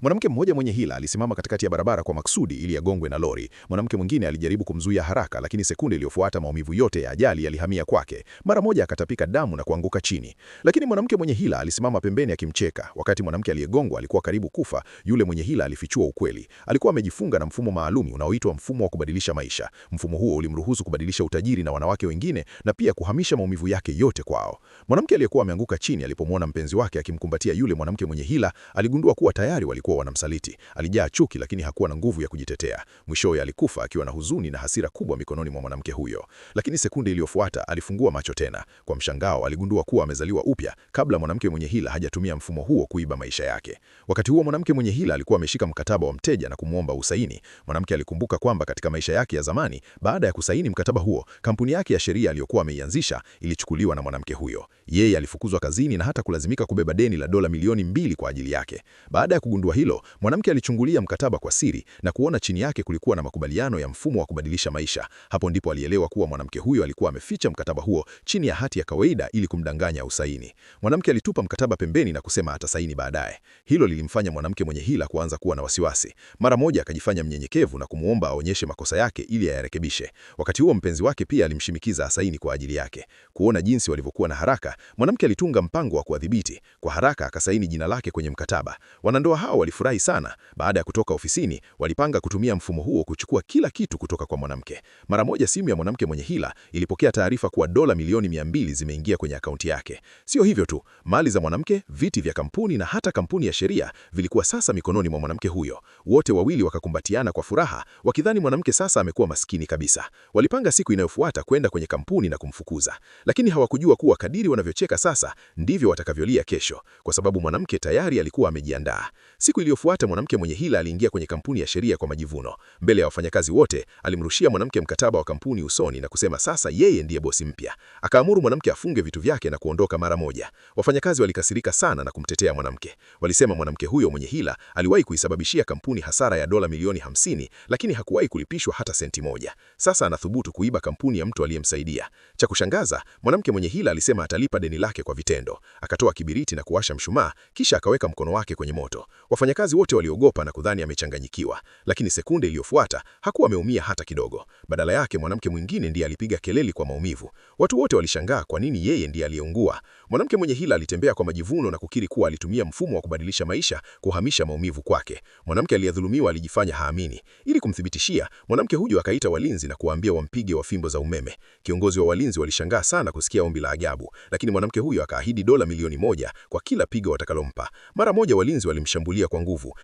Mwanamke mmoja mwenye hila alisimama katikati ya barabara kwa makusudi ili agongwe na lori. Mwanamke mwingine alijaribu kumzuia haraka, lakini sekunde iliyofuata maumivu yote ya ajali yalihamia kwake. Mara moja akatapika damu na kuanguka chini. Lakini mwanamke mwenye hila alisimama pembeni akimcheka. Wakati mwanamke aliyegongwa alikuwa karibu kufa, yule mwenye hila alifichua ukweli. Alikuwa amejifunga na mfumo maalum unaoitwa mfumo wa kubadilisha maisha. Mfumo huo ulimruhusu kubadilisha utajiri na wanawake wengine na pia kuhamisha maumivu yake yote kwao. Mwanamke aliyekuwa ameanguka chini alipomwona mpenzi wake akimkumbatia yule mwanamke mwenye hila, aligundua kuwa tayari walikuwa wanamsaliti. Alijaa chuki, lakini hakuwa na nguvu ya kujitetea. Mwishowe alikufa akiwa na huzuni na hasira kubwa mikononi mwa mwanamke huyo. Lakini sekunde iliyofuata alifungua macho tena. Kwa mshangao aligundua kuwa amezaliwa upya kabla mwanamke mwenye hila hajatumia mfumo huo kuiba maisha yake. Wakati huo mwanamke mwenye hila alikuwa ameshika mkataba wa mteja na kumwomba usaini. Mwanamke alikumbuka kwamba katika maisha yake ya zamani, baada ya kusaini mkataba huo, kampuni yake ya sheria aliyokuwa ameianzisha ilichukuliwa na mwanamke huyo. Yeye alifukuzwa kazini na hata kulazimika kubeba deni la dola milioni 2 kwa ajili yake. Baada ya kugundua hilo, mwanamke alichungulia mkataba kwa siri na kuona chini yake kulikuwa na makubaliano ya mfumo wa kubadilisha maisha. Hapo ndipo alielewa kuwa mwanamke huyo alikuwa ameficha mkataba huo chini ya hati ya kawaida ili kumdanganya usaini. Mwanamke alitupa mkataba pembeni na kusema atasaini baadaye. Hilo lilimfanya mwanamke mwenye hila kuanza kuwa na wasiwasi. Mara moja akajifanya mnyenyekevu na kumuomba aonyeshe makosa yake ili ayarekebishe. Wakati huo mpenzi wake pia alimshinikiza asaini kwa ajili yake. Kuona jinsi walivyokuwa na haraka, mwanamke alitunga mpango wa kuwadhibiti. Kwa haraka akasaini jina lake kwenye mkataba. Wanandoa hao walifurahi sana. Baada ya kutoka ofisini, walipanga kutumia mfumo huo kuchukua kila kitu kutoka kwa mwanamke. Mara moja simu ya mwanamke mwenye hila ilipokea taarifa kuwa dola milioni 200 zimeingia kwenye akaunti yake. Sio hivyo tu, mali za mwanamke, viti vya kampuni na hata kampuni ya sheria vilikuwa sasa mikononi mwa mwanamke huyo. Wote wawili wakakumbatiana kwa furaha, wakidhani mwanamke sasa amekuwa maskini kabisa. Walipanga siku inayofuata kwenda kwenye kampuni na kumfukuza. Lakini hawakujua kuwa kadiri wanavyocheka sasa, ndivyo watakavyolia kesho, kwa sababu mwanamke tayari alikuwa amejiandaa. Siku iliyofuata mwanamke mwenye hila aliingia kwenye kampuni ya sheria kwa majivuno. Mbele ya wafanyakazi wote, alimrushia mwanamke mkataba wa kampuni usoni na kusema sasa yeye ndiye bosi mpya. Akaamuru mwanamke afunge vitu vyake na kuondoka mara moja. Wafanyakazi walikasirika sana na kumtetea mwanamke. Walisema mwanamke huyo mwenye hila aliwahi kuisababishia kampuni hasara ya dola milioni 50, lakini hakuwahi kulipishwa hata senti moja. Sasa anathubutu kuiba kampuni ya mtu aliyemsaidia. Cha kushangaza, mwanamke mwenye hila alisema atalipa deni lake kwa vitendo. Akatoa kibiriti na kuwasha mshumaa, kisha akaweka mkono wake kwenye moto. Wafanyakazi wote waliogopa na kudhani amechanganyikiwa, lakini sekunde iliyofuata hakuwa ameumia hata kidogo. Badala yake mwanamke mwingine ndiye alipiga kelele kwa maumivu. Watu wote walishangaa kwa nini yeye ndiye aliyeungua. Mwanamke mwenye hila alitembea kwa majivuno na kukiri kuwa alitumia mfumo wa kubadilisha maisha kuhamisha maumivu kwake. Mwanamke aliyedhulumiwa alijifanya haamini. Ili kumthibitishia, mwanamke huyo akaita walinzi na kuwaambia wampige wa fimbo za umeme. Kiongozi wa walinzi walishangaa sana kusikia ombi la ajabu, lakini mwanamke huyo akaahidi dola milioni 1 kwa kila pigo watakalompa. Mara moja walinzi walimshambulia kwa nguvu.